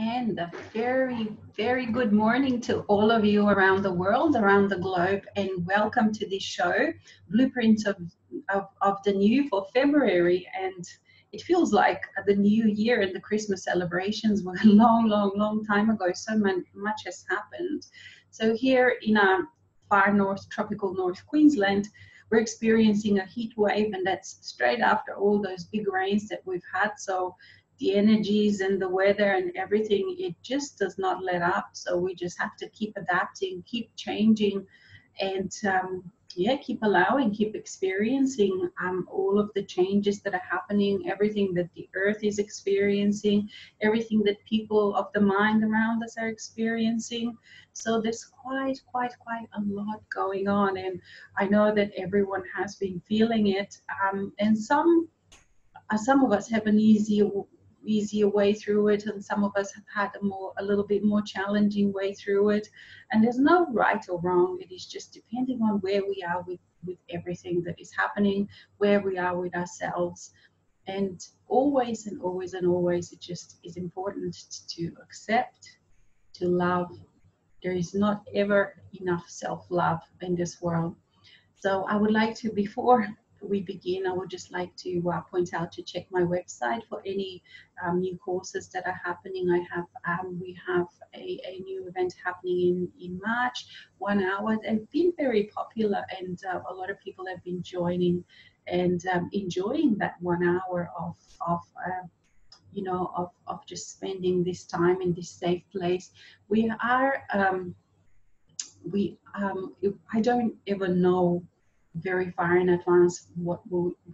and a very, very good morning to all of you around the world, around the globe, and welcome to this show, Blueprints of the New for February. And it feels like the new year and the Christmas celebrations were a long, long, long time ago. So much has happened. So here in our far north, tropical North Queensland, we're experiencing a heat wave, and that's straight after all those big rains that we've had. So the energies and the weather and everything, it just does not let up. So we just have to keep adapting, keep changing, and yeah, keep allowing, keep experiencing all of the changes that are happening, everything that the earth is experiencing, everything that people of the mind around us are experiencing. So there's quite a lot going on, and I know that everyone has been feeling it, and some of us have an easier way through it, and some of us have had a little bit more challenging way through it. And there's no right or wrong. It is just depending on where we are with everything that is happening, where we are with ourselves. And always and always and always, it just is important to accept, to love. There is not ever enough self-love in this world. So I would like to, before we begin, I would just like to point out to check my website for any new courses that are happening. We have a new event happening in March, 1 hour. They've been very popular, and a lot of people have been joining and enjoying that 1 hour of just spending this time in this safe place. We are I don't ever know very far in advance what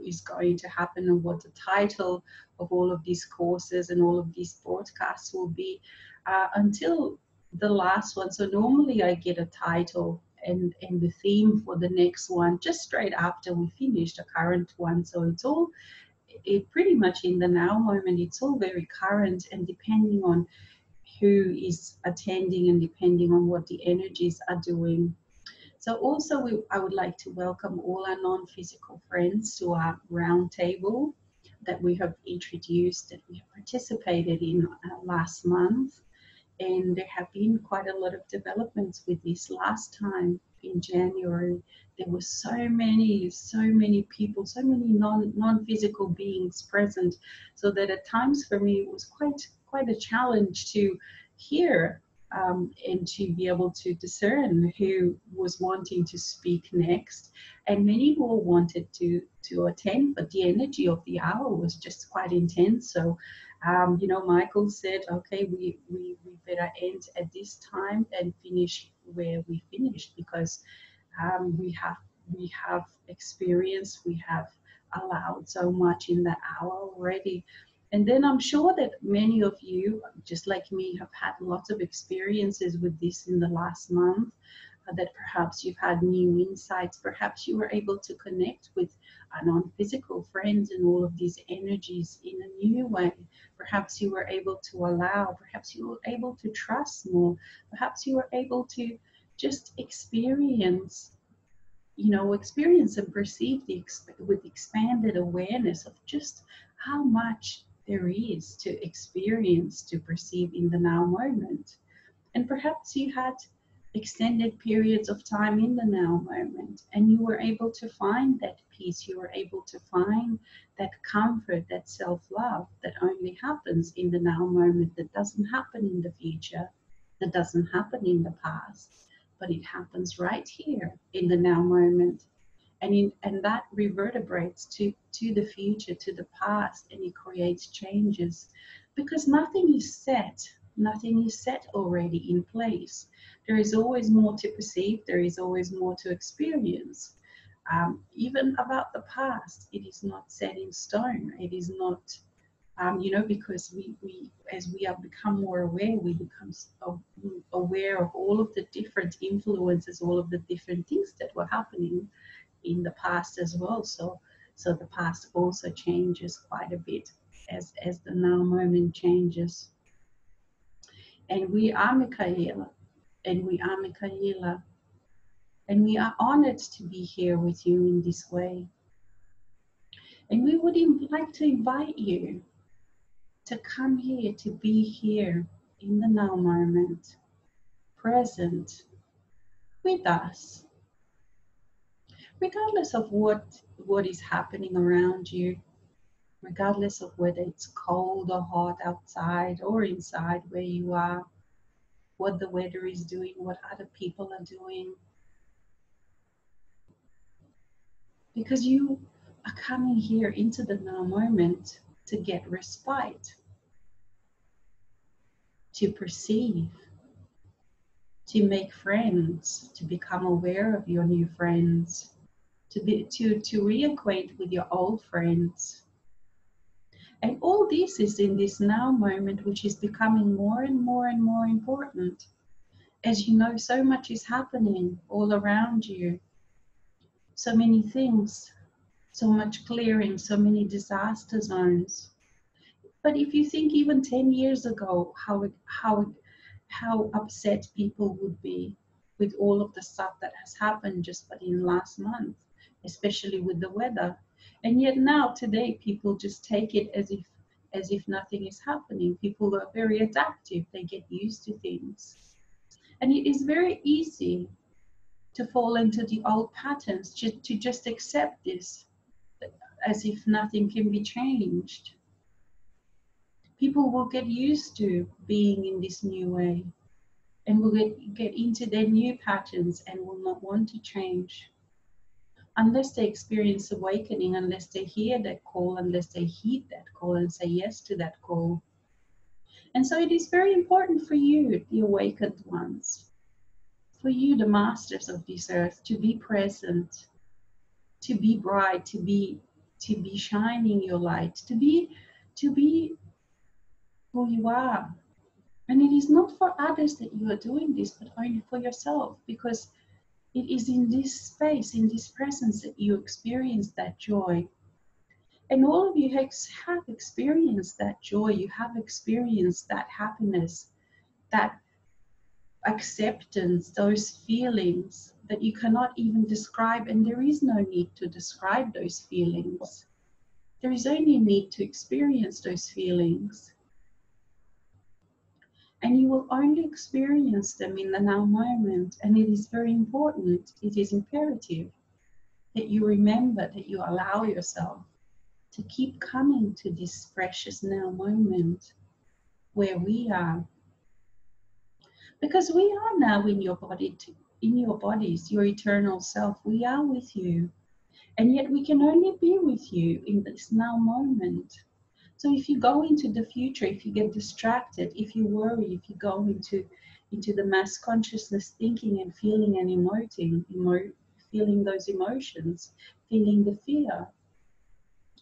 is going to happen and what the title of all of these courses and all of these broadcasts will be until the last one. So normally I get a title and the theme for the next one just straight after we finish the current one. So it pretty much in the now moment, it's all very current, and depending on who is attending and depending on what the energies are doing. So also I would like to welcome all our non-physical friends to our roundtable that we have introduced, that we have participated in last month. And there have been quite a lot of developments with this. Last time in January, there were so many people, so many non-physical beings present, so that at times for me it was quite a challenge to hear and to be able to discern who was wanting to speak next. And many more wanted to attend, but the energy of the hour was just quite intense. So Michael said, okay, we better end at this time and finish where we finished, because we have experienced, we have allowed so much in that hour already. And then I'm sure that many of you, just like me, have had lots of experiences with this in the last month, that perhaps you've had new insights, perhaps you were able to connect with non-physical friends and all of these energies in a new way. Perhaps you were able to allow, perhaps you were able to trust more, perhaps you were able to just experience and perceive with expanded awareness of just how much there is to experience, to perceive in the now moment. And perhaps you had extended periods of time in the now moment, and you were able to find that peace, you were able to find that comfort, that self-love that only happens in the now moment, that doesn't happen in the future, that doesn't happen in the past, but it happens right here in the now moment. And that reverberates to the future, to the past, and it creates changes, because nothing is set already in place. There is always more to perceive, there is always more to experience. Even about the past, it is not set in stone. It is not, because we as we have become more aware, we become aware of all of the different influences, all of the different things that were happening in the past as well. So the past also changes quite a bit as the now moment changes. And we are Michaela, and we are Michaela, and we are honored to be here with you in this way. And we would like to invite you to come here, to be here in the now moment, present with us, regardless of what is happening around you, regardless of whether it's cold or hot outside or inside where you are, what the weather is doing, what other people are doing. Because you are coming here into the now moment to get respite, to perceive, to make friends, to become aware of your new friends, to reacquaint with your old friends. And all this is in this now moment, which is becoming more and more and more important. As you know, so much is happening all around you. So many things, so much clearing, so many disaster zones. But if you think even 10 years ago, how upset people would be with all of the stuff that has happened just but in last month, especially with the weather. And yet now, today, people just take it as if nothing is happening. People are very adaptive. They get used to things. And it is very easy to fall into the old patterns, to just accept this as if nothing can be changed. People will get used to being in this new way and will get into their new patterns and will not want to change unless they experience awakening, unless they hear that call, unless they heed that call and say yes to that call. And so it is very important for you, the awakened ones, for you, the masters of this earth, to be present, to be bright, to be shining your light, to be who you are. And it is not for others that you are doing this, but only for yourself, because it is in this space, in this presence, that you experience that joy. And all of you have experienced that joy, you have experienced that happiness, that acceptance, those feelings that you cannot even describe, and there is no need to describe those feelings. There is only need to experience those feelings. And you will only experience them in the now moment. And it is very important, it is imperative that you remember, that you allow yourself to keep coming to this precious now moment where we are. Because we are now in your body, in your bodies, your eternal self. We are with you. And yet we can only be with you in this now moment. So if you go into the future, if you get distracted, if you worry, if you go into the mass consciousness thinking and feeling and emoting, feeling those emotions, feeling the fear,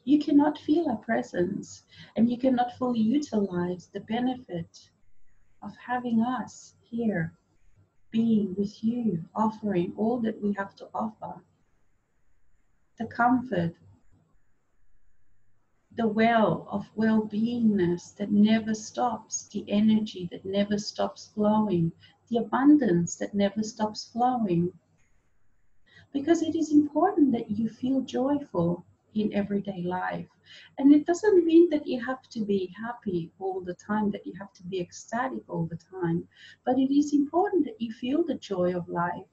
you cannot feel our presence and you cannot fully utilize the benefit of having us here, being with you, offering all that we have to offer. The comfort, the well of well-beingness that never stops, the energy that never stops flowing, the abundance that never stops flowing. Because it is important that you feel joyful in everyday life. And it doesn't mean that you have to be happy all the time, that you have to be ecstatic all the time. But it is important that you feel the joy of life,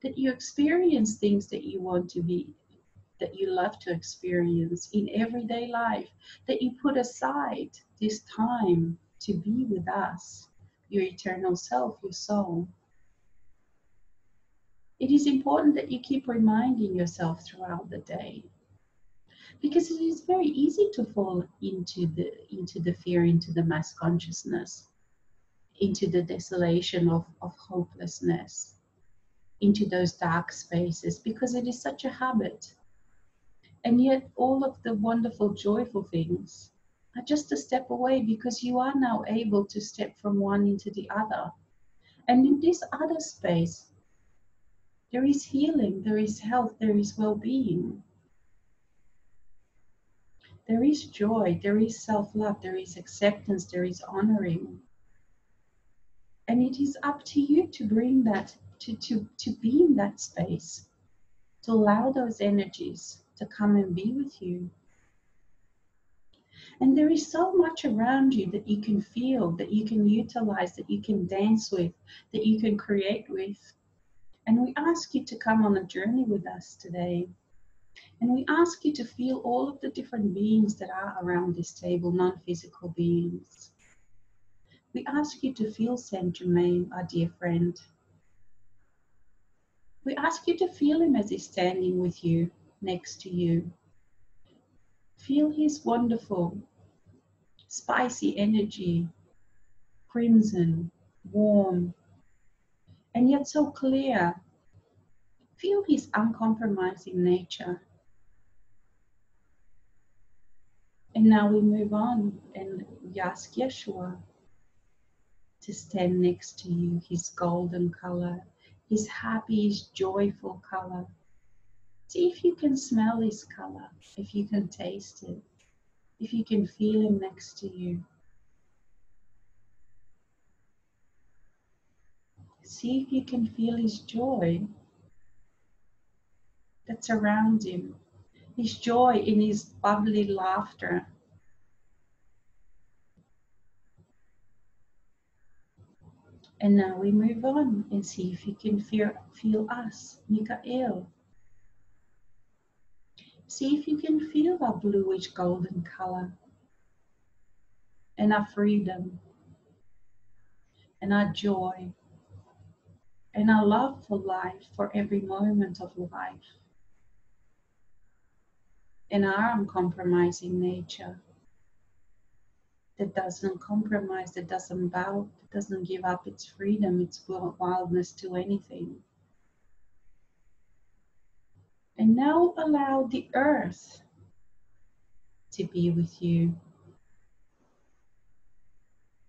that you experience things that you want to be, that you love to experience in everyday life, that you put aside this time to be with us, your eternal self, your soul. It is important that you keep reminding yourself throughout the day, because it is very easy to fall into the fear, into the mass consciousness, into the desolation of hopelessness, into those dark spaces, because it is such a habit. And yet all of the wonderful, joyful things are just a step away, because you are now able to step from one into the other. And in this other space, there is healing, there is health, there is well-being. There is joy, there is self-love, there is acceptance, there is honoring. And it is up to you to bring that, to be in that space, to allow those energies to come and be with you. And there is so much around you that you can feel, that you can utilize, that you can dance with, that you can create with. And we ask you to come on a journey with us today. And we ask you to feel all of the different beings that are around this table, non-physical beings. We ask you to feel Saint Germain, our dear friend. We ask you to feel him as he's standing with you, next to you. Feel his wonderful, spicy energy, crimson, warm, and yet so clear. Feel his uncompromising nature. And now we move on and we ask Yeshua to stand next to you, his golden color, his happy, his joyful color. See if you can smell his color, if you can taste it, if you can feel him next to you. See if you can feel his joy that's around him, his joy in his bubbly laughter. And now we move on and see if you can feel us, Mikael. See if you can feel our bluish golden color and our freedom and our joy and our love for life, for every moment of life, and our uncompromising nature that doesn't compromise, that doesn't bow, that doesn't give up its freedom, its wildness to anything. And now allow the earth to be with you,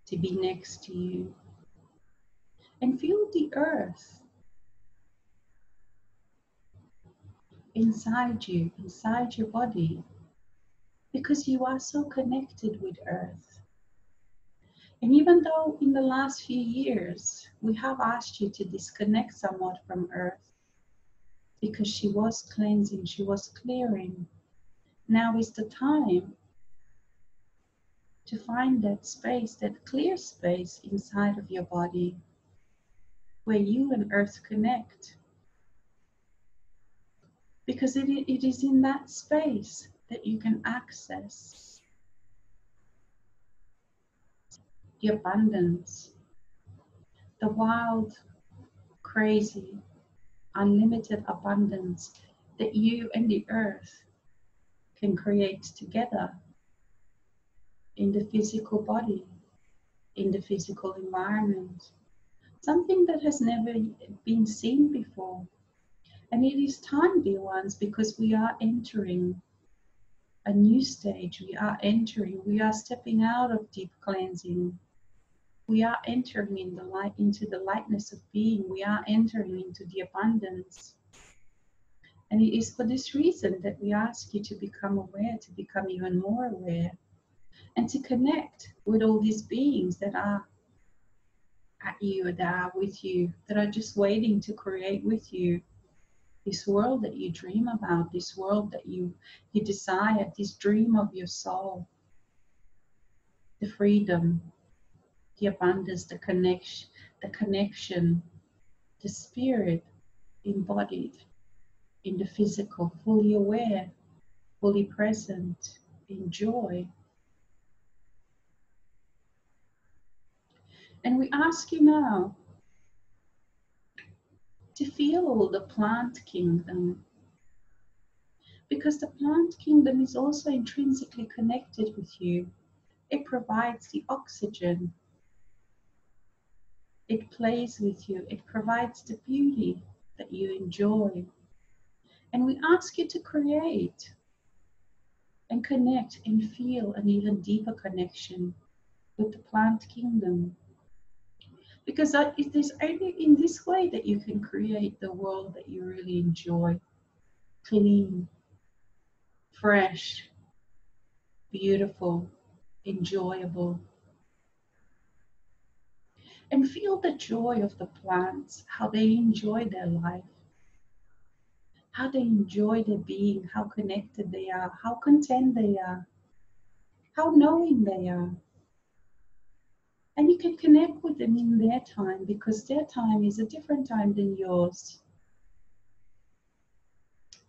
to be next to you. And feel the earth inside you, inside your body, because you are so connected with earth. And even though in the last few years we have asked you to disconnect somewhat from earth because she was cleansing, she was clearing, now is the time to find that space, that clear space inside of your body where you and earth connect. Because it is in that space that you can access the abundance, the wild, crazy, unlimited abundance that you and the earth can create together in the physical body, in the physical environment. Something that has never been seen before. And it is time, dear ones, because we are entering a new stage. We are stepping out of deep cleansing. We are entering in the light, into the lightness of being. We are entering into the abundance. And it is for this reason that we ask you to become aware, to become even more aware, and to connect with all these beings that are at you, that are with you, that are just waiting to create with you this world that you dream about, this world that you desire, this dream of your soul, the freedom, the abundance, the connection, the spirit embodied in the physical, fully aware, fully present, in joy. And we ask you now to feel all the plant kingdom, because the plant kingdom is also intrinsically connected with you. It provides the oxygen, it plays with you, it provides the beauty that you enjoy. And we ask you to create and connect and feel an even deeper connection with the plant kingdom. Because it is only in this way that you can create the world that you really enjoy. Clean, fresh, beautiful, enjoyable. And feel the joy of the plants, how they enjoy their life, how they enjoy their being, how connected they are, how content they are. how knowing they are. And you can connect with them in their time, because their time is a different time than yours.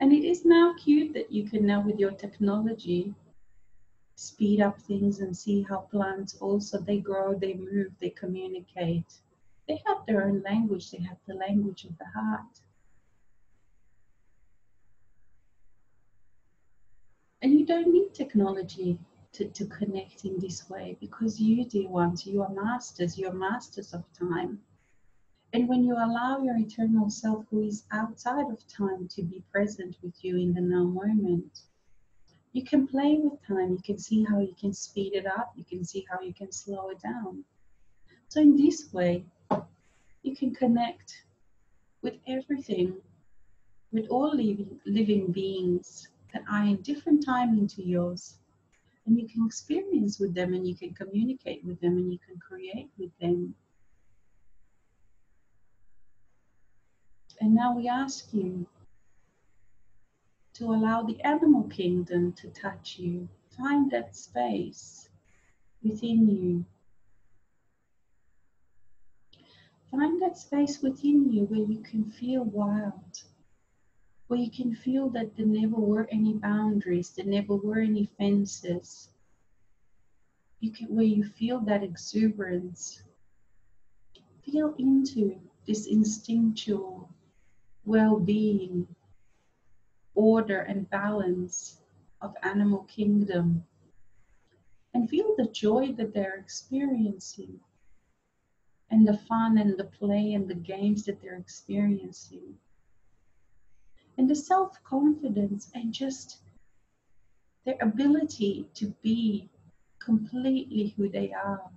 And it is now cute that you can now, with your technology, speed up things and see how plants also, they grow, they move, they communicate. They have their own language, they have the language of the heart. And you don't need technology to connect in this way, because you, dear ones, you are masters, you're masters of time. And when you allow your eternal self, who is outside of time, to be present with you in the now moment, you can play with time. You can see how you can speed it up. You can see how you can slow it down. So in this way, you can connect with everything, with all living beings that are in different timing to yours. And you can experience with them, and you can communicate with them, and you can create with them. And now we ask you to allow the animal kingdom to touch you. Find that space within you. Find that space within you where you can feel wild, where you can feel that there never were any boundaries, there never were any fences. Where you feel that exuberance. Feel into this instinctual well-being, order and balance of animal kingdom, and feel the joy that they're experiencing, and the fun and the play and the games that they're experiencing, and the self-confidence, and just their ability to be completely who they are,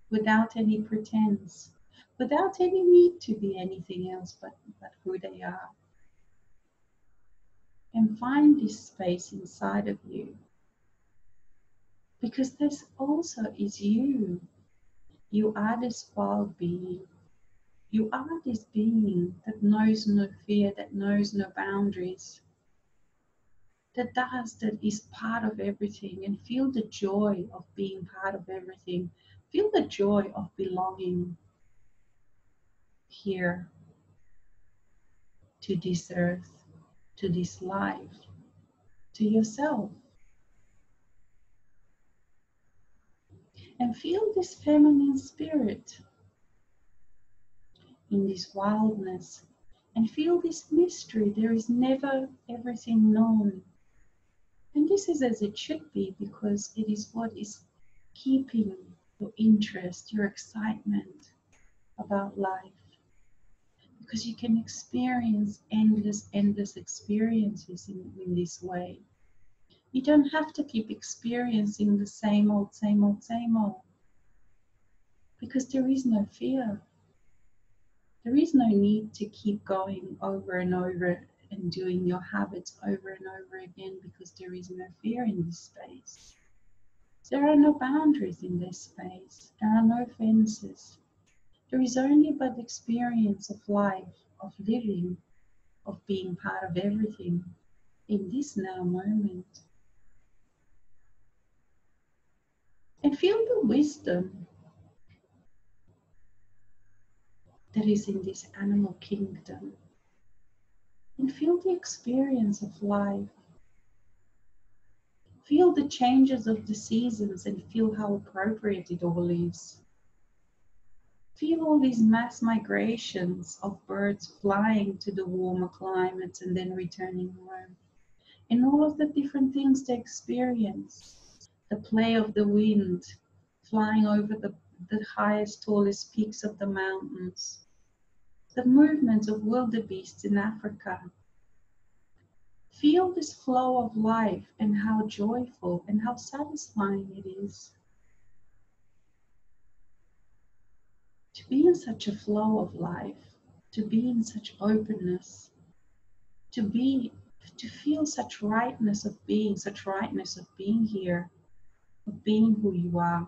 without any pretense, without any need to be anything else but who they are. And find this space inside of you, because this also is you. You are this wild being. You are this being that knows no fear, that knows no boundaries, that is part of everything, and feel the joy of being part of everything. Feel the joy of belonging here, to this earth, to this life, to yourself. And feel this feminine spirit in this wildness, and feel this mystery. There is never everything known. And this is as it should be, because it is what is keeping your interest, your excitement about life. Because you can experience endless experiences in this way. You don't have to keep experiencing the same old, same old, same old. Because there is no fear. There is no need to keep going over and over and doing your habits over and over again, because there is no fear in this space. There are no boundaries in this space. There are no fences. There is only but experience of life, of living, of being part of everything in this now moment. And feel the wisdom that is in this animal kingdom. And feel the experience of life. Feel the changes of the seasons, and feel how appropriate it all is. Feel all these mass migrations of birds flying to the warmer climates and then returning home. And all of the different things they experience. The play of the wind, flying over the highest, tallest peaks of the mountains. The movements of wildebeests in Africa. Feel this flow of life, and how joyful and how satisfying it is to be in such a flow of life, to be in such openness, to feel such rightness of being, such rightness of being here, of being who you are.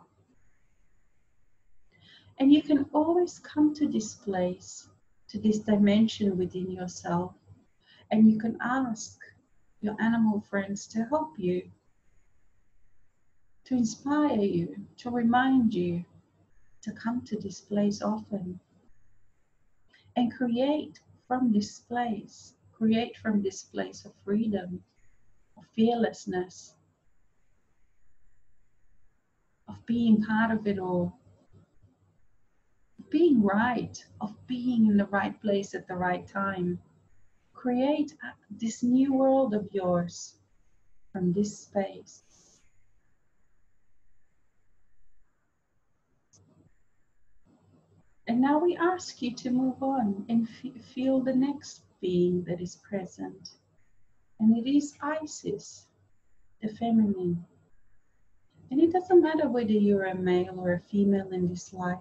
And you can always come to this place, to this dimension within yourself, and you can ask your animal friends to help you. to inspire you, to remind you to come to this place often and create from this place of freedom, of fearlessness, of being part of it all, of being right, of being in the right place at the right time. Create this new world of yours from this space. And now we ask you to move on and feel the next being that is present. And it is Isis, the feminine. And it doesn't matter whether you're a male or a female in this life.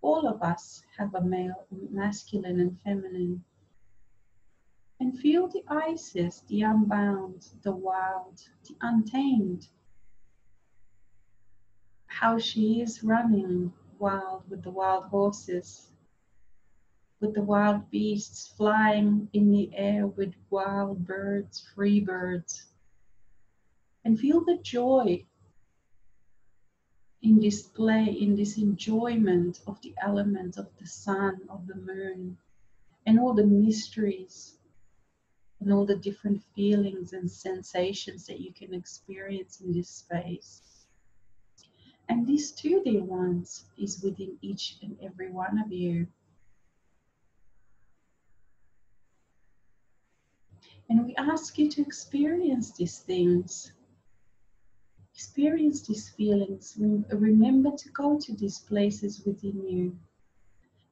All of us have a male, masculine and feminine. And feel the Isis, the unbound, the wild, the untamed. How she is running wild with the wild horses, with the wild beasts flying in the air with wild birds, free birds. And feel the joy in this play, in this enjoyment of the element of the sun, of the moon, and all the mysteries and all the different feelings and sensations that you can experience in this space. And this too, dear ones, is within each and every one of you. And we ask you to experience these things. Experience these feelings. Remember to go to these places within you.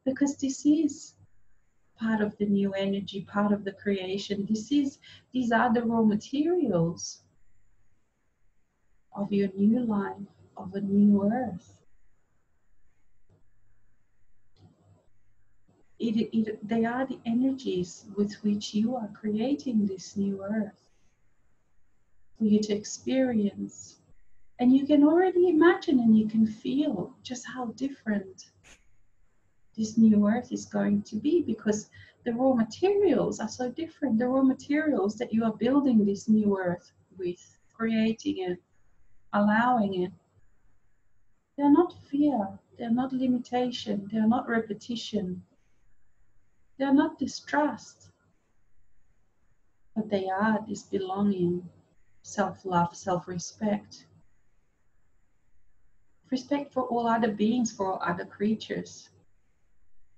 Because this is part of the new energy, part of the creation. These are the raw materials of your new life, of a new earth. They are the energies with which you are creating this new earth for you to experience. And you can already imagine and you can feel just how different this new earth is going to be, because the raw materials are so different. The raw materials that you are building this new earth with, creating it, allowing it, they're not fear, they're not limitation, they're not repetition, they're not distrust, but they are this belonging, self-love, self-respect, respect for all other beings, for all other creatures,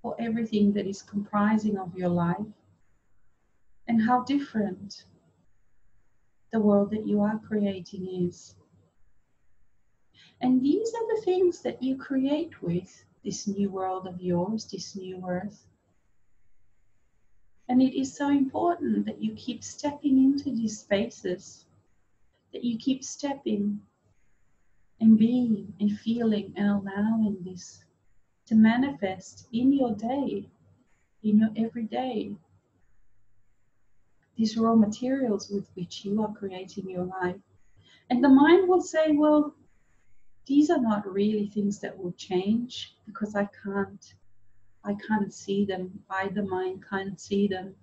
for everything that is comprising of your life, and how different the world that you are creating is. And these are the things that you create with this new world of yours, this new earth. And it is so important that you keep stepping into these spaces, that you keep stepping and being and feeling and allowing this to manifest in your day, in your everyday. These raw materials with which you are creating your life. And the mind will say, well, these are not really things that will change because I can't see them. The mind can't see them.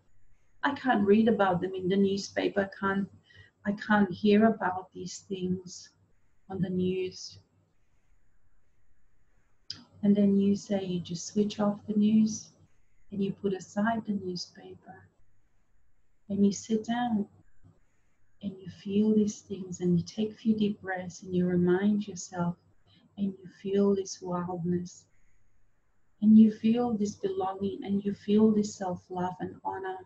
I can't read about them in the newspaper. I can't hear about these things on the news. And then you say you just switch off the news and you put aside the newspaper and you sit down and you feel these things and you take a few deep breaths and you remind yourself and you feel this wildness and you feel this belonging and you feel this self-love and honor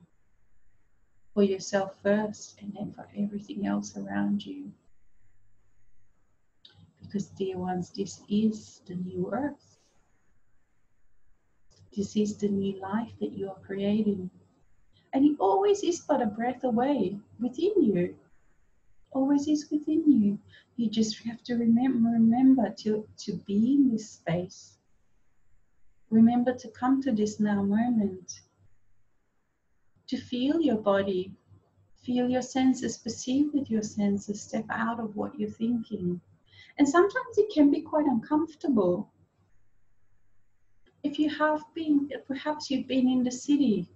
for yourself first and then for everything else around you. Because, dear ones, this is the new earth. This is the new life that you are creating. And it always is but a breath away within you. Always is within you. You just have to remember to be in this space. Remember to come to this now moment. To feel your body. Feel your senses, perceive with your senses, step out of what you're thinking. And sometimes it can be quite uncomfortable. If you have been, perhaps you've been in the city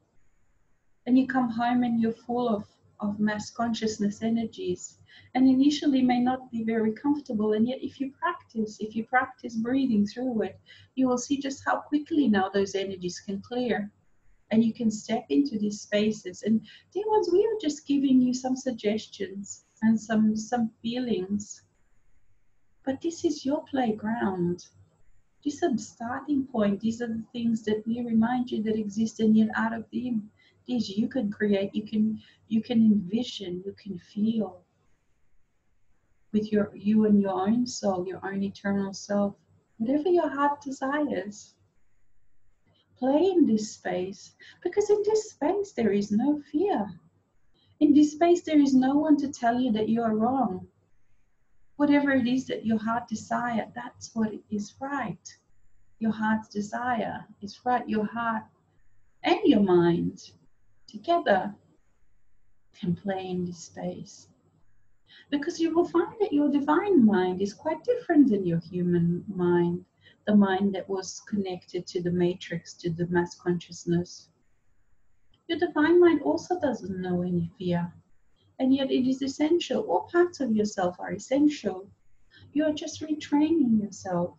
and you come home and you're full of of mass consciousness energies, and initially may not be very comfortable. And yet if you practice breathing through it, you will see just how quickly now those energies can clear, and you can step into these spaces. And dear ones, we are just giving you some suggestions and some feelings, but this is your playground. These are the starting point. These are the things that we remind you that exist, and yet out of them, these you can create, you can envision, you can feel with you and your own soul, your own eternal self, whatever your heart desires. Play in this space, because in this space there is no fear. In this space there is no one to tell you that you are wrong. Whatever it is that your heart desires, that's what is right. Your heart's desire is right. Your heart and your mind together can play in this space. Because you will find that your divine mind is quite different than your human mind, the mind that was connected to the matrix, to the mass consciousness. Your divine mind also doesn't know any fear, and yet it is essential. All parts of yourself are essential. You are just retraining yourself.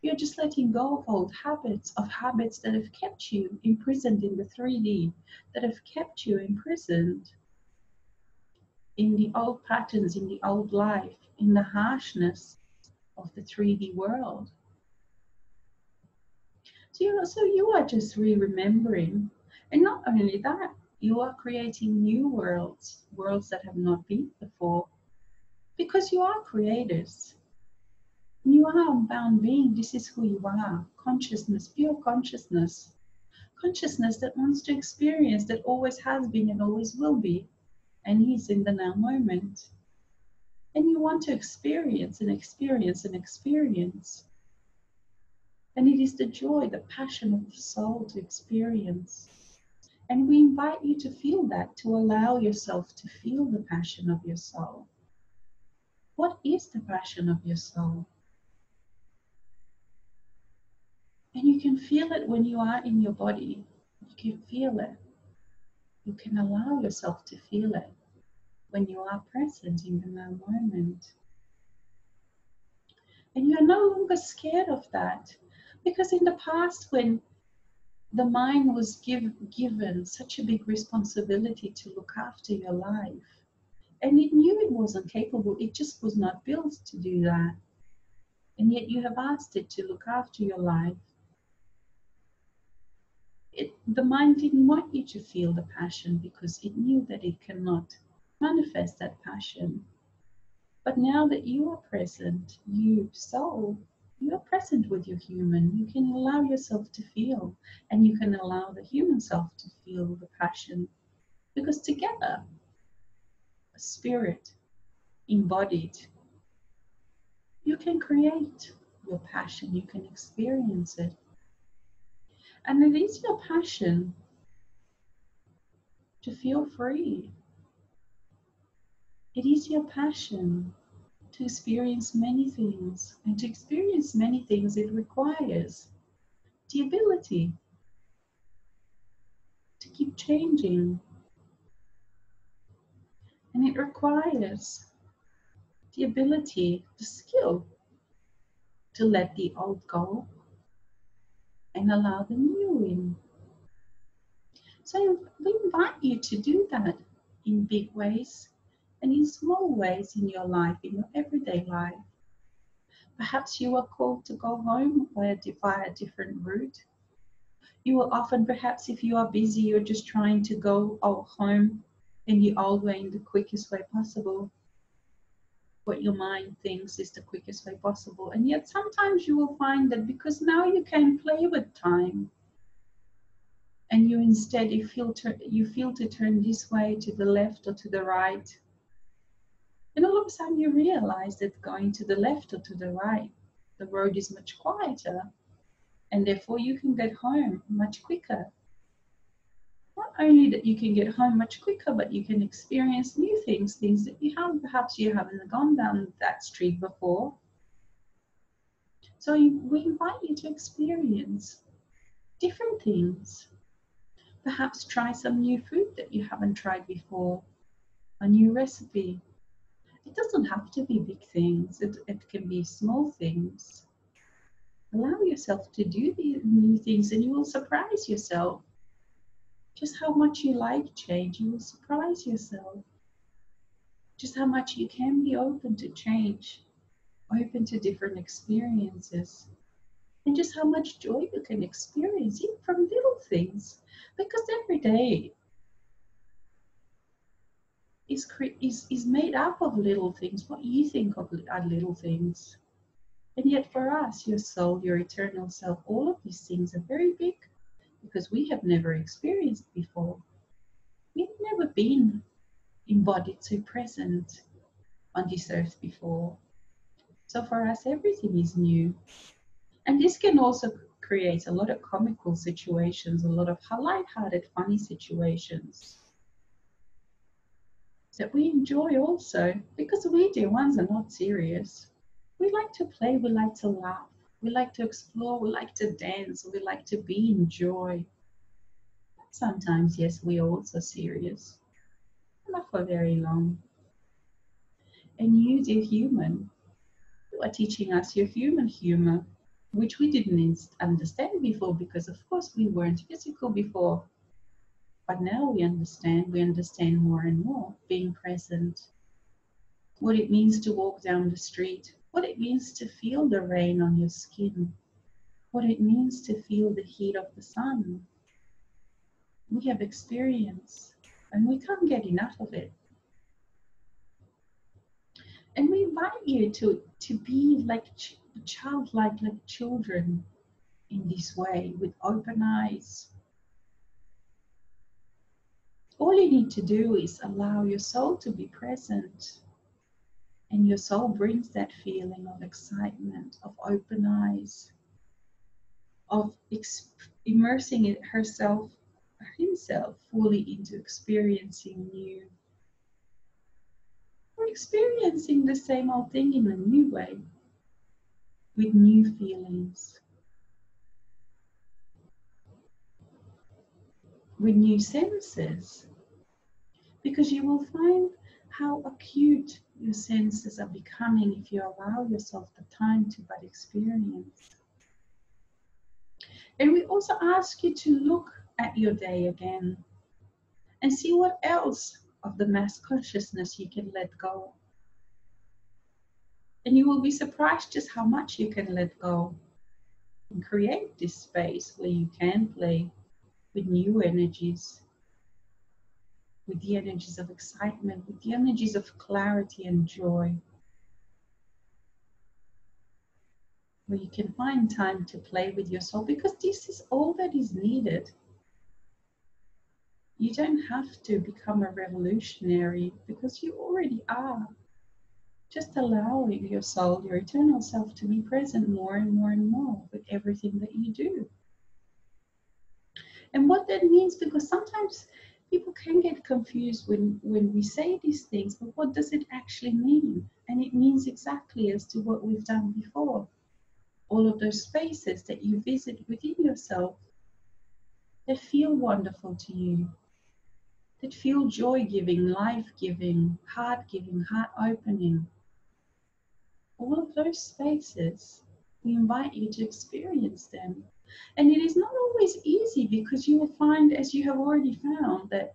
You're just letting go of old habits, that have kept you imprisoned in the 3D, that have kept you imprisoned in the old patterns, in the old life, in the harshness of the 3D world. So you are just remembering. And not only that, you are creating new worlds, worlds that have not been before, because you are creators. You are unbound being. This is who you are. Consciousness, pure consciousness. Consciousness that wants to experience, that always has been and always will be, and is in the now moment. And you want to experience and experience and experience. And it is the joy, the passion of the soul to experience. And we invite you to feel that, to allow yourself to feel the passion of your soul. What is the passion of your soul? And you can feel it when you are in your body. You can feel it. You can allow yourself to feel it when you are present in the now moment. And you are no longer scared of that. Because in the past, when the mind was given such a big responsibility to look after your life, and it knew it wasn't capable, it just was not built to do that. And yet you have asked it to look after your life. The mind didn't want you to feel the passion because it knew that it cannot manifest that passion. But now that you are present, you soul, you are present with your human, you can allow yourself to feel, and you can allow the human self to feel the passion. Because together, spirit, embodied, you can create your passion, you can experience it. And it is your passion to feel free. It is your passion to experience many things. And to experience many things, it requires the ability to keep changing. And it requires the ability, the skill to let the old go and allow the new in. So we invite you to do that in big ways and in small ways in your life, in your everyday life. Perhaps you are called to go home via a different route. You will often, perhaps if you are busy, you're just trying to go home in the old way, in the quickest way possible. What your mind thinks is the quickest way possible. And yet sometimes you will find that because now you can play with time, and you instead you feel to turn this way, to the left or to the right. And all of a sudden you realize that going to the left or to the right, the road is much quieter, and therefore you can get home much quicker. Not only that you can get home much quicker, but you can experience new things, things that perhaps you haven't gone down that street before. So we invite you to experience different things. Perhaps try some new food that you haven't tried before. a new recipe. It doesn't have to be big things, it can be small things. Allow yourself to do the new things and you will surprise yourself. Just how much you like change, you will surprise yourself. Just how much you can be open to change, open to different experiences, and just how much joy you can experience even from little things. Because every day is made up of little things, what you think of are little things. And yet for us, your soul, your eternal self, all of these things are very big because we have never experienced before. We've never been embodied so present on this earth before. So for us, everything is new. And this can also create a lot of comical situations, a lot of light-hearted, funny situations that we enjoy also because we do ones are not serious. We like to play, we like to laugh, we like to explore, we like to dance, we like to be in joy. Sometimes, yes, we are also serious, not for very long. And you, dear human, you are teaching us your human humor, which we didn't understand before because, of course, we weren't physical before. But now we understand more and more being present, what it means to walk down the street, what it means to feel the rain on your skin, what it means to feel the heat of the sun. We have experience and we can't get enough of it. And we invite you to be like childlike, like children in this way with open eyes. All you need to do is allow your soul to be present. And your soul brings that feeling of excitement, of open eyes, of immersing herself, himself fully into experiencing new. Or experiencing the same old thing in a new way, with new feelings, with new senses. Because you will find how acute your senses are becoming if you allow yourself the time to but experience. And we also ask you to look at your day again and see what else of the mass consciousness you can let go. And you will be surprised just how much you can let go and create this space where you can play with new energies, with the energies of excitement, with the energies of clarity and joy, where you can find time to play with your soul, because this is all that is needed. You don't have to become a revolutionary because you already are. Just allowing your soul, your eternal self, to be present more and more and more with everything that you do. And what that means, because sometimes people can get confused when we say these things, but what does it actually mean? And it means exactly as to what we've done before. All of those spaces that you visit within yourself that feel wonderful to you, that feel joy-giving, life-giving, heart-giving, heart-opening. All of those spaces, we invite you to experience them. And it is not always easy because you will find, as you have already found, that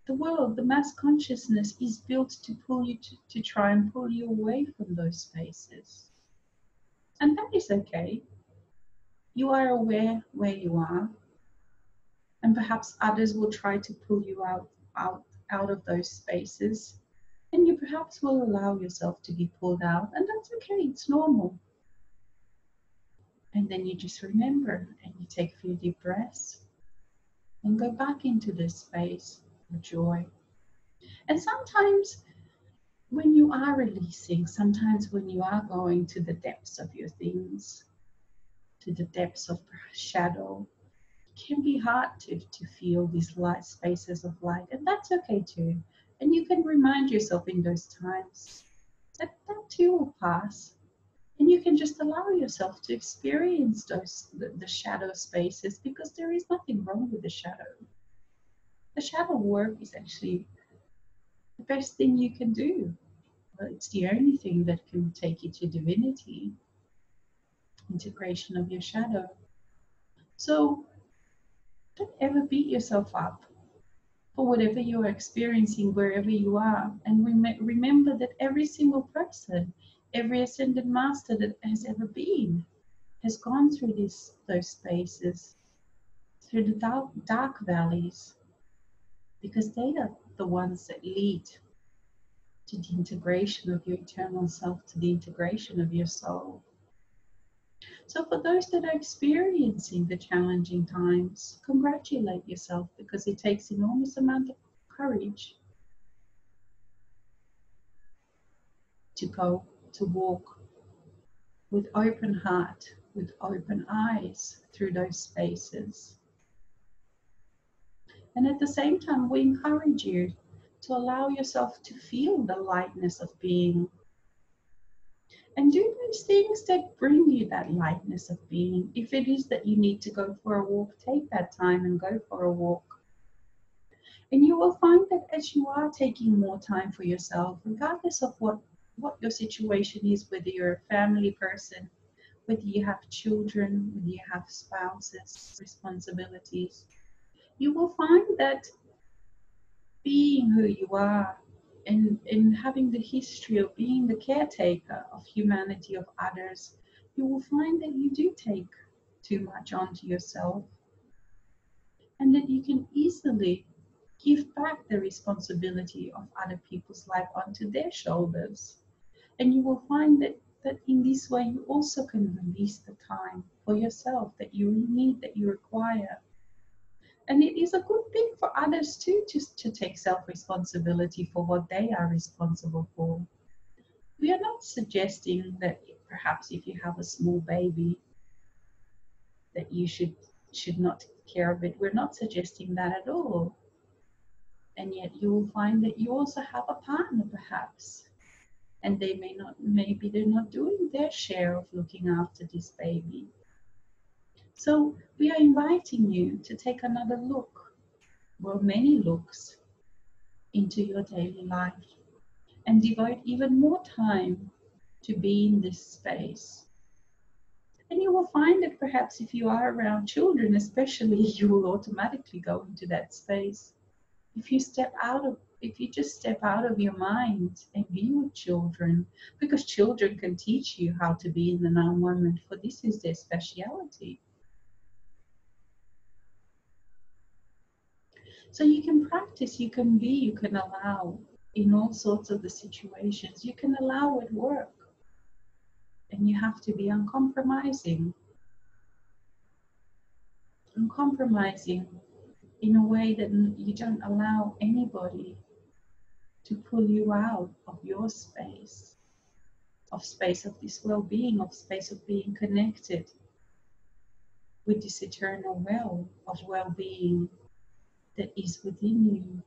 the world, the mass consciousness is built to pull you to try and pull you away from those spaces. And that is okay. You are aware where you are. And perhaps others will try to pull you out of those spaces. And you perhaps will allow yourself to be pulled out. And that's okay, it's normal. And then you just remember and you take a few deep breaths and go back into this space of joy. And sometimes when you are releasing, sometimes when you are going to the depths of your things, to the depths of shadow, it can be hard to feel these light spaces of light, and that's okay too. And you can remind yourself in those times that that too will pass. And you can just allow yourself to experience the shadow spaces, because there is nothing wrong with the shadow. The shadow work is actually the best thing you can do. Well, it's the only thing that can take you to divinity, integration of your shadow. So don't ever beat yourself up for whatever you are experiencing, wherever you are. And remember that every single person, every ascended master that has ever been, has gone through those spaces, through the dark valleys, because they are the ones that lead to the integration of your eternal self, to the integration of your soul. So for those that are experiencing the challenging times, congratulate yourself, because it takes enormous amount of courage to go, to walk with open heart, with open eyes through those spaces. And at the same time, we encourage you to allow yourself to feel the lightness of being, and do those things that bring you that lightness of being. If it is that you need to go for a walk, take that time and go for a walk. And you will find that as you are taking more time for yourself, regardless of what your situation is, whether you're a family person, whether you have children, whether you have spouses, responsibilities, you will find that being who you are, and having the history of being the caretaker of humanity, of others, you will find that you do take too much onto yourself, and that you can easily give back the responsibility of other people's life onto their shoulders. And you will find that in this way you also can release the time for yourself that you need, that you require. And it is a good thing for others too, just to take self-responsibility for what they are responsible for. We are not suggesting that perhaps if you have a small baby that you should not take care of it. We're not suggesting that at all. And yet you will find that you also have a partner perhaps, and they maybe they're not doing their share of looking after this baby. So we are inviting you to take another look, or many looks, into your daily life, and devote even more time to be in this space. And you will find that perhaps if you are around children especially, you will automatically go into that space. If you just step out of your mind and be with children, because children can teach you how to be in the now moment, for this is their speciality. So you can practice, you can be, you can allow in all sorts of the situations. You can allow at work, and you have to be uncompromising. Uncompromising in a way that you don't allow anybody to pull you out of your space, of this well-being, of space of being connected with this eternal well of well-being that is within you.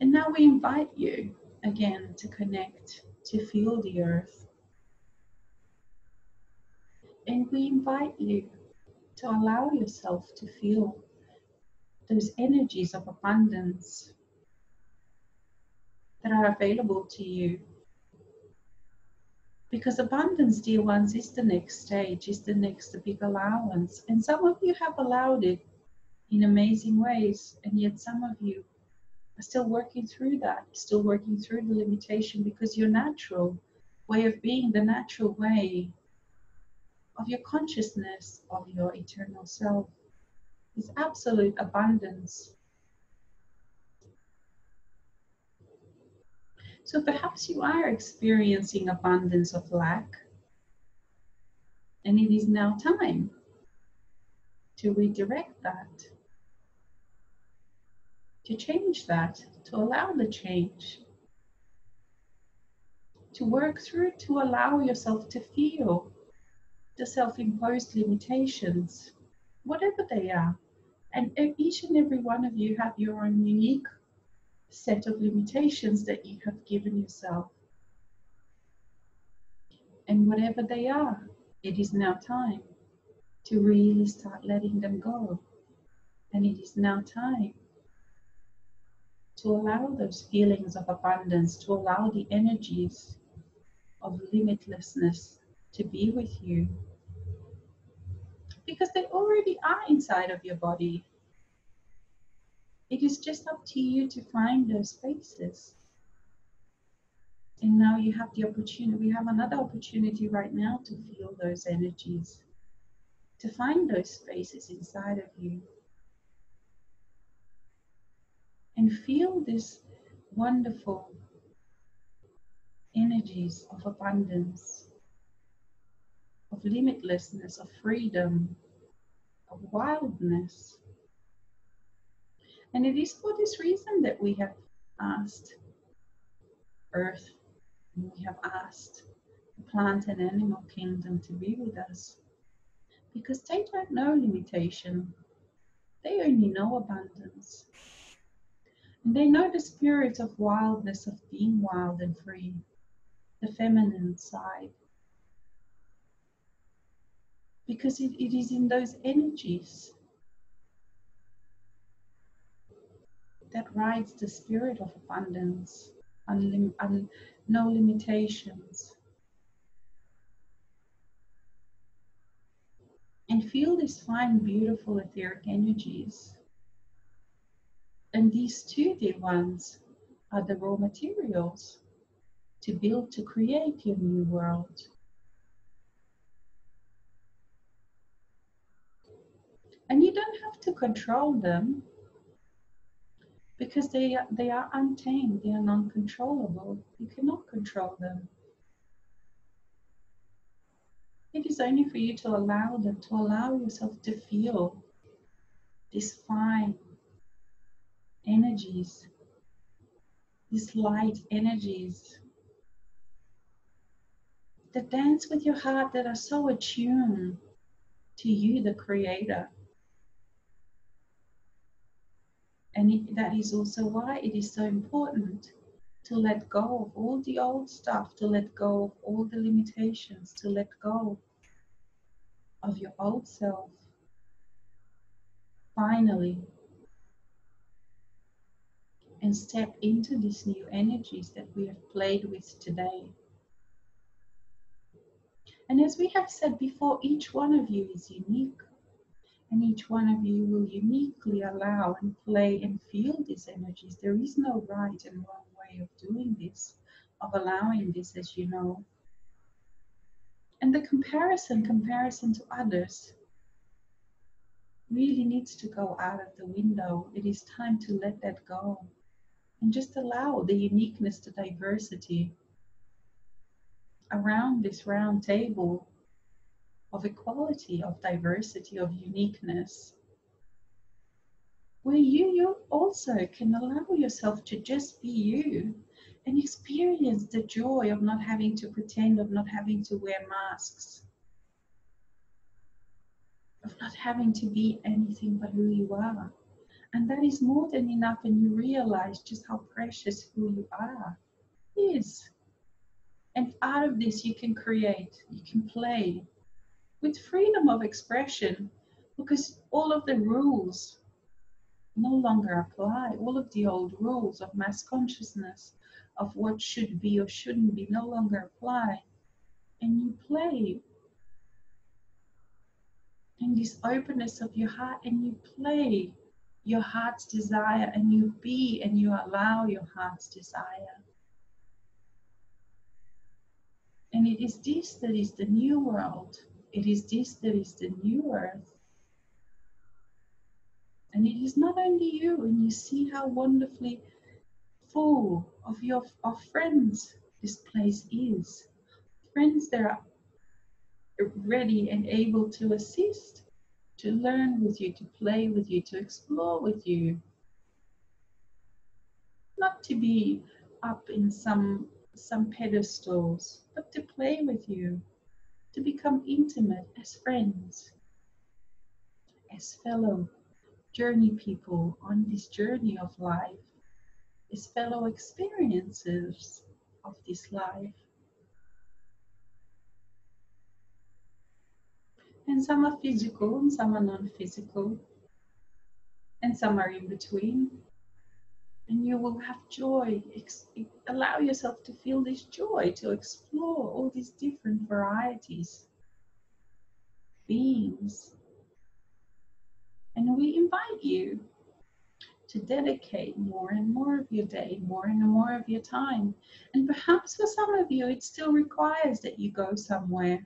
And now we invite you again to connect, to feel the earth. And we invite you to allow yourself to feel those energies of abundance that are available to you. Because abundance, dear ones, is the next stage, is the next big allowance. And some of you have allowed it in amazing ways, and yet some of you are still working through that, still working through the limitation, because your natural way of being, the natural way of your consciousness, of your eternal self, is absolute abundance. So perhaps you are experiencing abundance of lack, and it is now time to redirect that, to change that, to allow the change, to work through, to allow yourself to feel the self-imposed limitations, whatever they are. And each and every one of you have your own unique set of limitations that you have given yourself. And whatever they are, it is now time to really start letting them go. And it is now time to allow those feelings of abundance, to allow the energies of limitlessness to be with you. Because they already are inside of your body. It is just up to you to find those spaces. And now you have the opportunity, we have another opportunity right now to feel those energies, to find those spaces inside of you. And feel this wonderful energies of abundance, of limitlessness, of freedom, of wildness. And it is for this reason that we have asked Earth, and we have asked the plant and animal kingdom to be with us. Because they don't know limitation, they only know abundance. And they know the spirit of wildness, of being wild and free, the feminine side. Because it is in those energies that rides the spirit of abundance, no limitations. And feel these fine, beautiful etheric energies. And these 2D ones are the raw materials to build, to create your new world. And you don't have to control them, because they are untamed, they are non-controllable. You cannot control them. It is only for you to allow them, to allow yourself to feel these fine energies, these light energies that dance with your heart, that are so attuned to you, the creator. And that is also why it is so important to let go of all the old stuff, to let go of all the limitations, to let go of your old self. Finally, and step into these new energies that we have played with today. And as we have said before, each one of you is unique, and each one of you will uniquely allow and play and feel these energies. There is no right and wrong way of doing this, of allowing this, as you know. And the comparison to others really needs to go out of the window. It is time to let that go and just allow the uniqueness, the diversity around this round table of equality, of diversity, of uniqueness, where you also can allow yourself to just be you and experience the joy of not having to pretend, of not having to wear masks, of not having to be anything but who you are. And that is more than enough, and you realize just how precious who you are is. And out of this you can create, you can play with freedom of expression, because all of the rules no longer apply. All of the old rules of mass consciousness, of what should be or shouldn't be, no longer apply. And you play in this openness of your heart, and you play your heart's desire, and you be and you allow your heart's desire. And it is this that is the new world. It is this that is the new earth. And it is not only you, and you see how wonderfully full of friends this place is. Friends that are ready and able to assist, to learn with you, to play with you, to explore with you. Not to be up in some pedestals, but to play with you, to become intimate as friends, as fellow journey people on this journey of life, as fellow experiences of this life. And some are physical and some are non-physical, and some are in between. And you will have joy. Allow yourself to feel this joy, to explore all these different varieties, beings. And we invite you to dedicate more and more of your day, more and more of your time. And perhaps for some of you, it still requires that you go somewhere,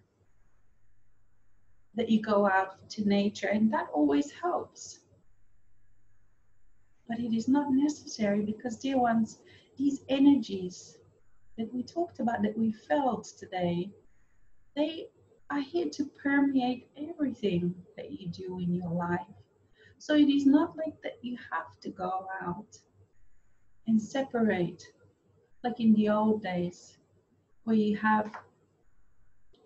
that you go out to nature, and that always helps. But it is not necessary because, dear ones, these energies that we talked about, that we felt today, they are here to permeate everything that you do in your life. So it is not like that you have to go out and separate, like in the old days, where you have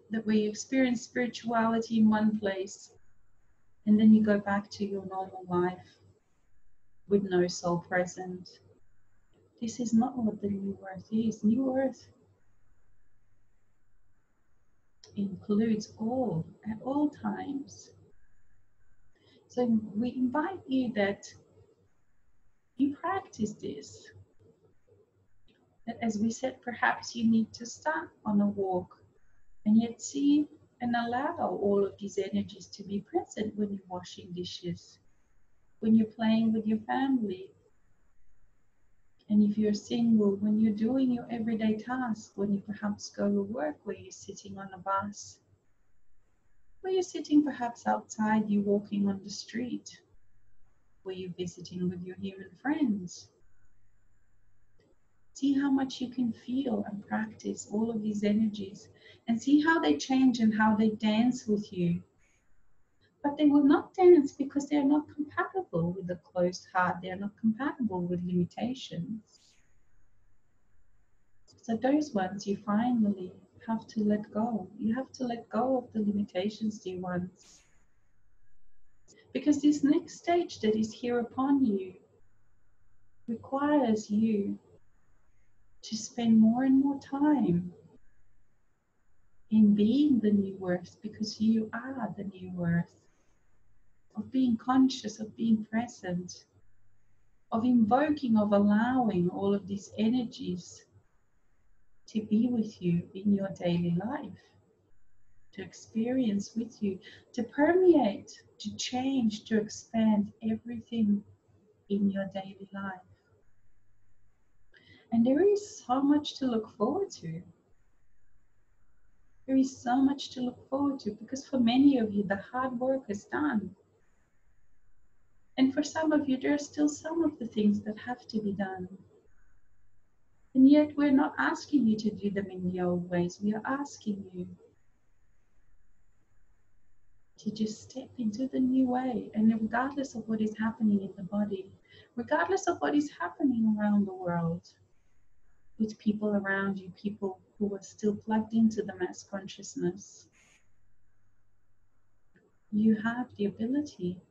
that where you experience spirituality in one place and then you go back to your normal life with no soul present. This is not what the new earth is. New earth includes all at all times. So we invite you that you practice this. That, as we said, perhaps you need to start on a walk and yet see and allow all of these energies to be present when you're washing dishes, when you're playing with your family, and if you're single, when you're doing your everyday tasks, when you perhaps go to work, where you're sitting on a bus, where you're sitting perhaps outside, you're walking on the street, where you're visiting with your human friends. See how much you can feel and practice all of these energies and see how they change and how they dance with you. But they will not dance because they are not compatible with a closed heart. They are not compatible with limitations. So those ones you finally have to let go. You have to let go of the limitations, dear ones. Because this next stage that is here upon you requires you to spend more and more time in being the new earth, because you are the new earth, of being conscious, of being present, of invoking, of allowing all of these energies to be with you in your daily life, to experience with you, to permeate, to change, to expand everything in your daily life. And there is so much to look forward to. There is so much to look forward to because for many of you, the hard work is done. And for some of you, there are still some of the things that have to be done. And yet, we're not asking you to do them in the old ways. We are asking you to just step into the new way. And regardless of what is happening in the body, regardless of what is happening around the world, with people around you, people who are still plugged into the mass consciousness, you have the ability,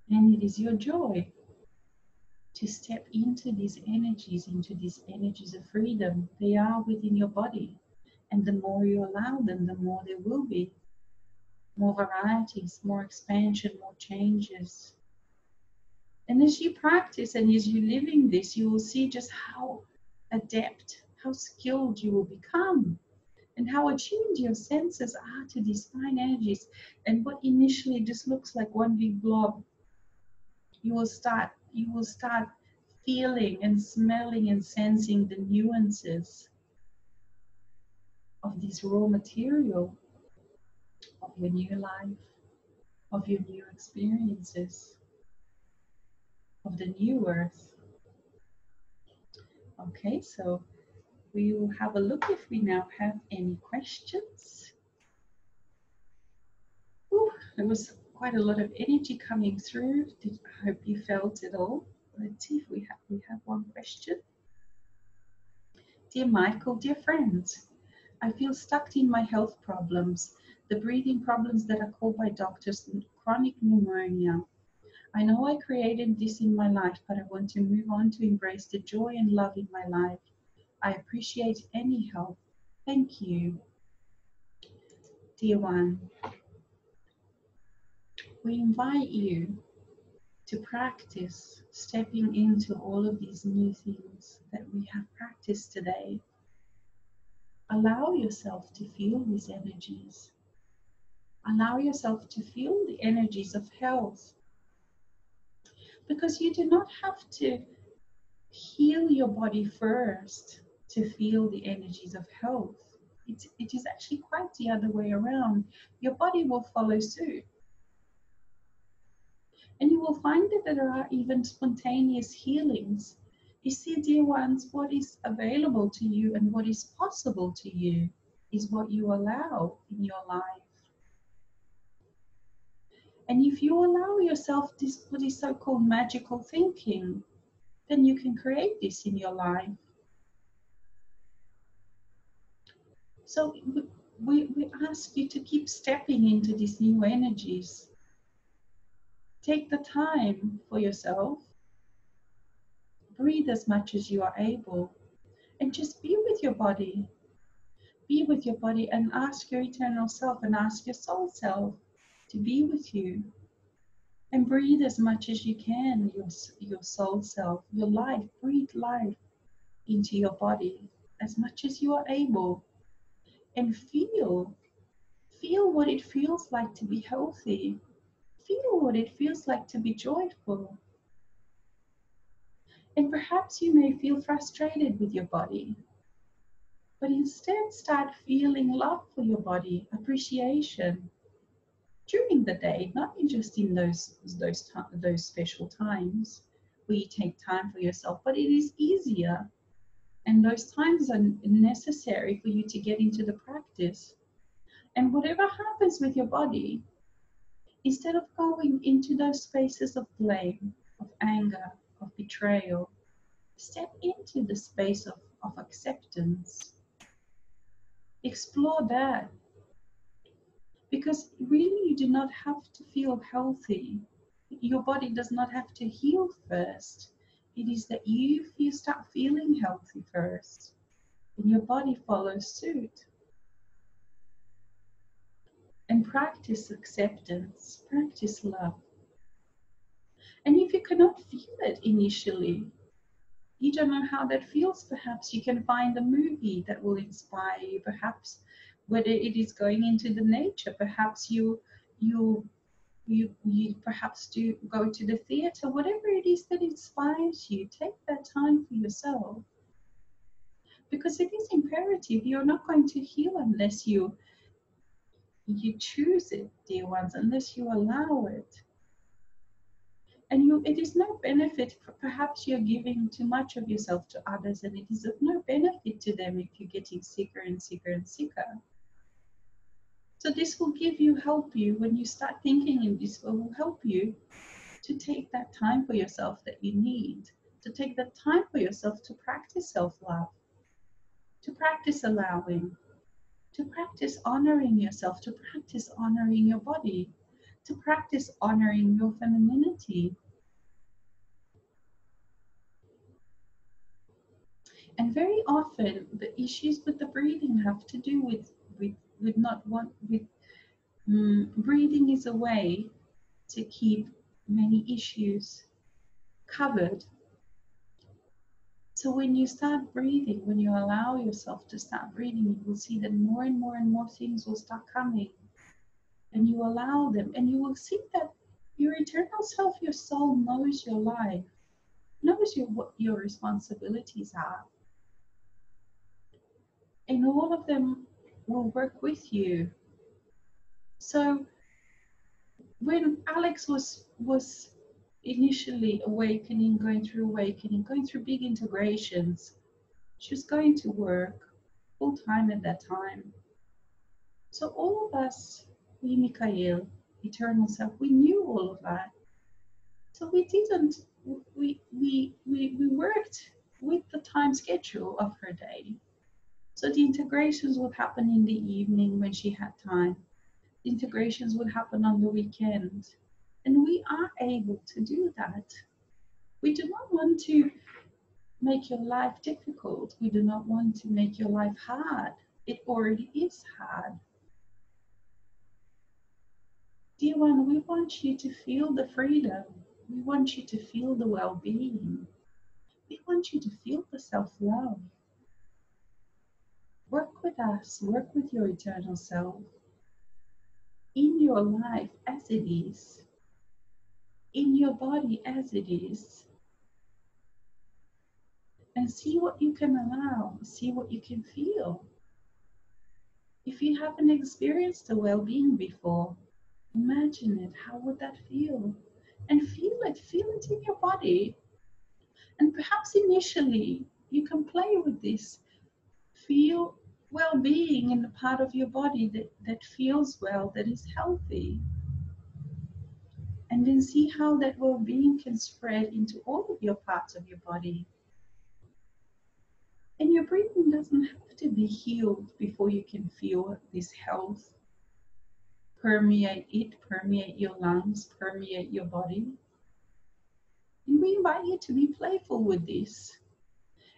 and it is your joy to step into these energies of freedom. They are within your body. And the more you allow them, the more there will be more varieties, more expansion, more changes. And as you practice and as you live in this, you will see just how adept, how skilled you will become, and how attuned your senses are to these fine energies. And what initially just looks like one big blob, you will start feeling and smelling and sensing the nuances of this raw material of your new life, of your new experiences, of the new earth. Okay, so we will have a look if we now have any questions. Ooh, there was quite a lot of energy coming through. I hope you felt it all. Let's see if we have one question. Dear Michael, dear friends, I feel stuck in my health problems, the breathing problems that are called by doctors chronic pneumonia. I know I created this in my life, but I want to move on to embrace the joy and love in my life. I appreciate any help. Thank you. Dear one, we invite you to practice stepping into all of these new things that we have practiced today. Allow yourself to feel these energies. Allow yourself to feel the energies of health, because you do not have to heal your body first to feel the energies of health. It is actually quite the other way around. Your body will follow suit. And you will find that there are even spontaneous healings. You see, dear ones, what is available to you and what is possible to you is what you allow in your life. And if you allow yourself this, what is so-called magical thinking, then you can create this in your life. So we ask you to keep stepping into these new energies. Take the time for yourself. Breathe as much as you are able. And just be with your body. Be with your body and ask your eternal self and ask your soul self to be with you. And breathe as much as you can, your soul self, your life. Breathe life into your body as much as you are able. And feel what it feels like to be healthy. Feel what it feels like to be joyful. And perhaps you may feel frustrated with your body, but instead start feeling love for your body, appreciation during the day, not just in those special times where you take time for yourself, but it is easier. And those times are necessary for you to get into the practice. And whatever happens with your body, instead of going into those spaces of blame, of anger, of betrayal, step into the space of acceptance. Explore that. Because really, you do not have to feel healthy. Your body does not have to heal first. It is that you start feeling healthy first, and your body follows suit. And practice acceptance, practice love. And if you cannot feel it initially, you don't know how that feels, perhaps you can find a movie that will inspire you, perhaps whether it is going into the nature, perhaps you perhaps do go to the theater, whatever it is that inspires you. Take that time for yourself, because it is imperative. You're not going to heal unless you choose it, dear ones, unless you allow it. And it is no benefit, perhaps you're giving too much of yourself to others, and it is of no benefit to them if you're getting sicker and sicker and sicker. So this will help you when you start thinking in this, will help you to take that time for yourself that you need, to take that time for yourself to practice self-love, to practice allowing, to practice honoring yourself, to practice honoring your body, to practice honoring your femininity. And very often the issues with the breathing have to do with breathing is a way to keep many issues covered. So when you start breathing, when you allow yourself to start breathing, you will see that more and more and more things will start coming. And you allow them, and you will see that your eternal self, your soul, knows your life, knows what your responsibilities are. And all of them will work with you. So when Alex was initially awakening, going through big integrations, she was going to work full time at that time. So all of us, we Mikhail, eternal self, we knew all of that. So we worked with the time schedule of her day. So the integrations would happen in the evening when she had time. The integrations would happen on the weekend. And we are able to do that. We do not want to make your life difficult. We do not want to make your life hard. It already is hard. Dear one, we want you to feel the freedom. We want you to feel the well-being. We want you to feel the self-love. Work with us, work with your eternal self in your life as it is, in your body as it is, and see what you can allow, see what you can feel. If you haven't experienced the well-being before, imagine it. How would that feel? And feel it in your body. And perhaps initially you can play with this. Feel well-being in the part of your body that feels well, that is healthy. And then see how that well-being can spread into all of your parts of your body. And your breathing doesn't have to be healed before you can feel this health permeate your lungs, permeate your body. And we invite you to be playful with this.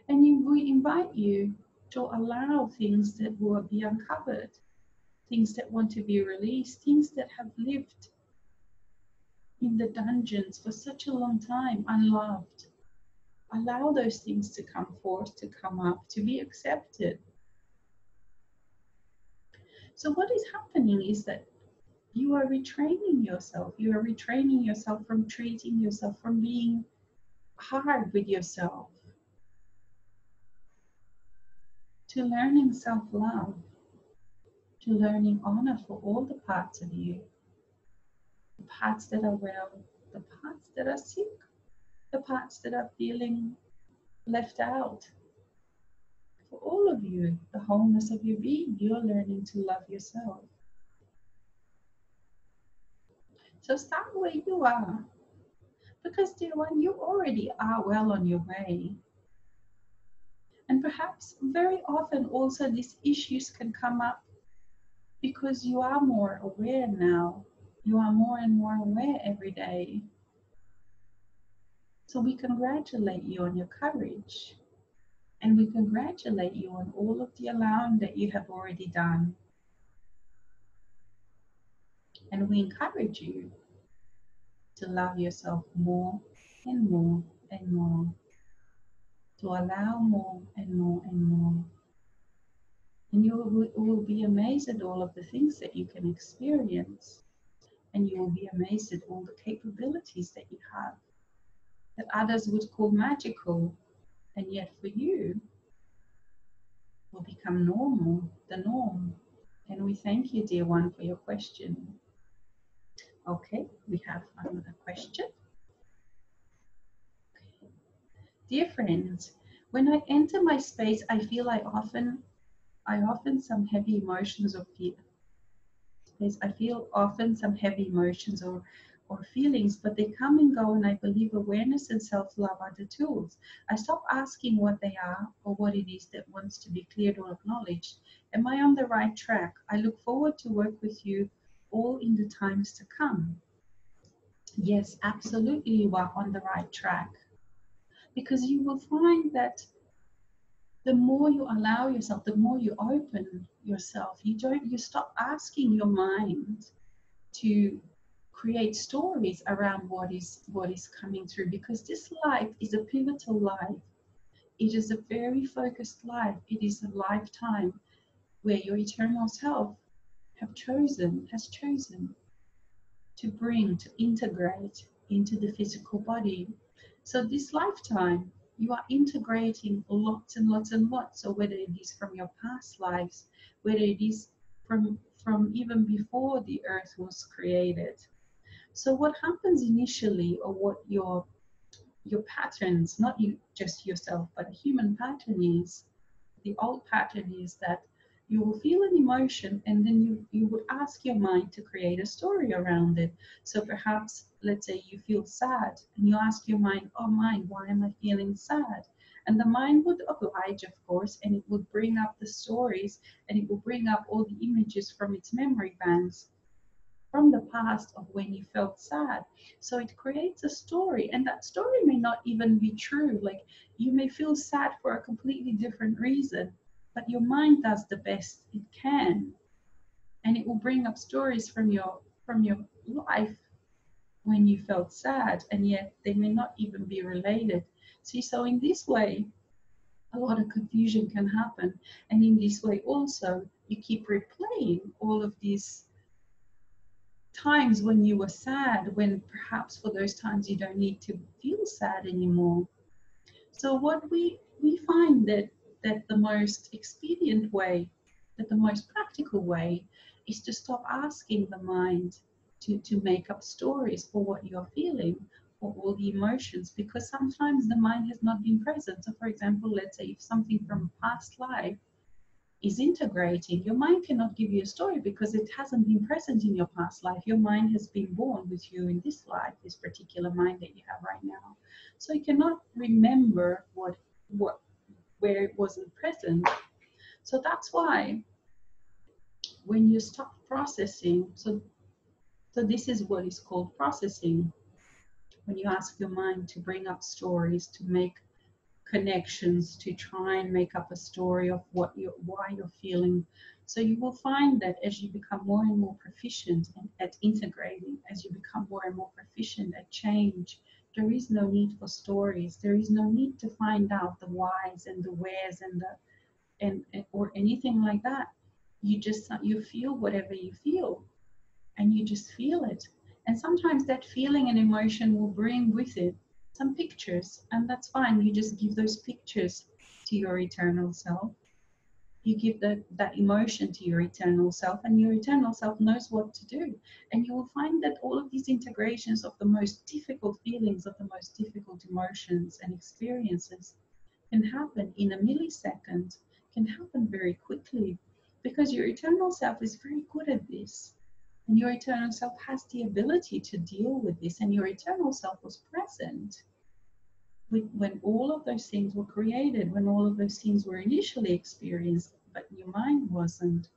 And we invite you to allow things that will be uncovered, things that want to be released, things that have lived in the dungeons for such a long time, unloved. Allow those things to come forth, to come up, to be accepted. So what is happening is that you are retraining yourself. You are retraining yourself from treating yourself, from being hard with yourself, to learning self-love, to learning honor for all the parts of you, the parts that are well, the parts that are sick, the parts that are feeling left out. For all of you, the wholeness of your being, you're learning to love yourself. So start where you are, because dear one, you already are well on your way. And perhaps very often also these issues can come up because you are more aware now. You are more and more aware every day. So we congratulate you on your courage. And we congratulate you on all of the allowing that you have already done. And we encourage you to love yourself more and more and more. To allow more and more and more. And you will be amazed at all of the things that you can experience. And you will be amazed at all the capabilities that you have, that others would call magical, and yet for you will become normal, the norm. And we thank you, dear one, for your question. Okay, we have another question. Dear friends, when I enter my space, I feel I often some heavy emotions or fear. I feel often some heavy emotions or feelings, but they come and go, and I believe awareness and self-love are the tools. I stop asking what they are or what it is that wants to be cleared or acknowledged. Am I on the right track? I look forward to work with you all in the times to come. Yes, absolutely, you are on the right track, because you will find that the more you allow yourself, the more you open yourself, you stop asking your mind to create stories around what is coming through, because this life is a pivotal life. It is a very focused life. It is a lifetime where your eternal self has chosen to integrate into the physical body. So this lifetime, you are integrating lots and lots and lots. So whether it is from your past lives, whether it is from even before the earth was created. So what happens initially, or what your patterns, not you just yourself, but a human pattern is, the old pattern is that you will feel an emotion, and then you would ask your mind to create a story around it. So perhaps, let's say you feel sad, and you ask your mind, oh mind, why am I feeling sad? And the mind would oblige, of course, and it would bring up the stories, and it will bring up all the images from its memory banks from the past of when you felt sad. So it creates a story, and that story may not even be true. Like, you may feel sad for a completely different reason, but your mind does the best it can, and it will bring up stories from your life when you felt sad, and yet they may not even be related. See, so in this way, a lot of confusion can happen. And in this way also, you keep replaying all of these times when you were sad, when perhaps for those times you don't need to feel sad anymore. So what we find that the most expedient way, that the most practical way, is to stop asking the mind to make up stories for what you're feeling, for all the emotions, because sometimes the mind has not been present. So for example, let's say if something from a past life is integrating, your mind cannot give you a story because it hasn't been present in your past life. Your mind has been born with you in this life, this particular mind that you have right now. So you cannot remember what where it wasn't present. So that's why when you stop processing, so this is what is called processing. When you ask your mind to bring up stories, to make connections, to try and make up a story of why you're feeling. So you will find that as you become more and more proficient at integrating, as you become more and more proficient at change, there is no need for stories. There is no need to find out the whys and the wheres and the and or anything like that. You feel whatever you feel, and you just feel it. And sometimes that feeling and emotion will bring with it some pictures, and that's fine. You just give those pictures to your eternal self. You give that emotion to your eternal self, and your eternal self knows what to do. And you will find that all of these integrations of the most difficult feelings, of the most difficult emotions and experiences can happen in a millisecond, can happen very quickly, because your eternal self is very good at this. And your eternal self has the ability to deal with this. And your eternal self was present when all of those things were created, when all of those things were initially experienced, but your mind wasn't.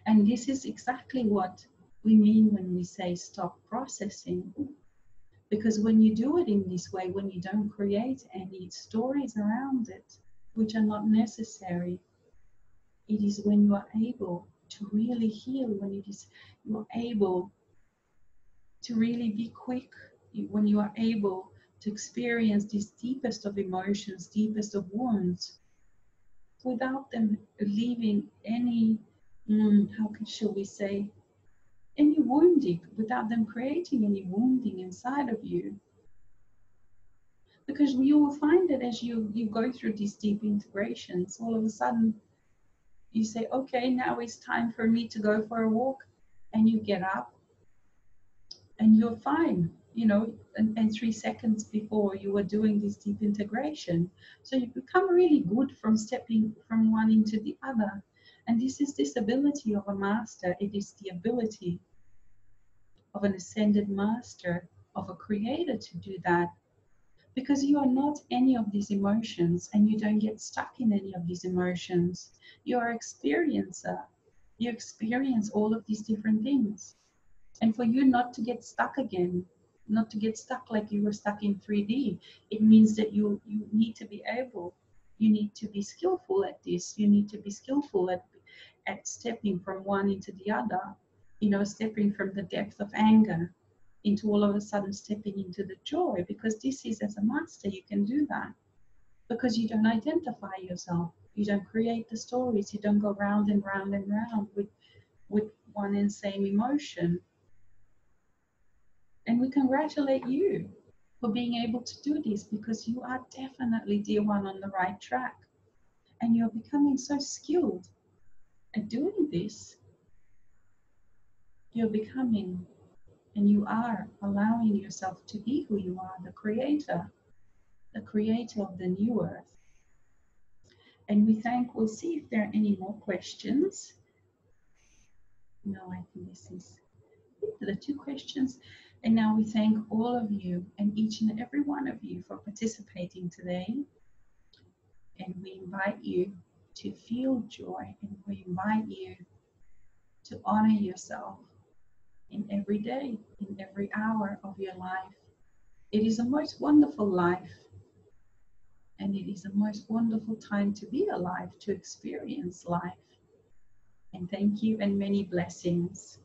And this is exactly what we mean when we say stop processing. Because when you do it in this way, when you don't create any stories around it, which are not necessary, it is when you are able to really heal, when it is you are able to really be quick, when you are able to experience these deepest of emotions, deepest of wounds, without them leaving any, shall we say, any wounding, without them creating any wounding inside of you. Because you will find that as you go through these deep integrations, all of a sudden you say, okay, now it's time for me to go for a walk, and you get up and you're fine, and 3 seconds before you were doing this deep integration. So you become really good from stepping from one into the other. And this ability of a master. It is the ability of an ascended master, of a creator, to do that, because you are not any of these emotions, and you don't get stuck in any of these emotions. You are experiencer. You experience all of these different things. And for you not to get stuck again, not to get stuck like you were stuck in 3D, it means that you need to be able, you need to be skillful at this. You need to be skillful at stepping from one into the other, stepping from the depth of anger into all of a sudden stepping into the joy, because this is, as a master, you can do that because you don't identify yourself. You don't create the stories. You don't go round and round and round with one and same emotion. And we congratulate you for being able to do this, because you are definitely, dear one, on the right track. And you're becoming so skilled at doing this. You're becoming, and you are allowing yourself to be who you are, the creator of the new earth. And we'll see if there are any more questions. No, I think this is the two questions. And now we thank all of you and each and every one of you for participating today. And we invite you to feel joy, and we invite you to honor yourself in every day, in every hour of your life. It is a most wonderful life, and it is a most wonderful time to be alive, to experience life. And thank you, and many blessings.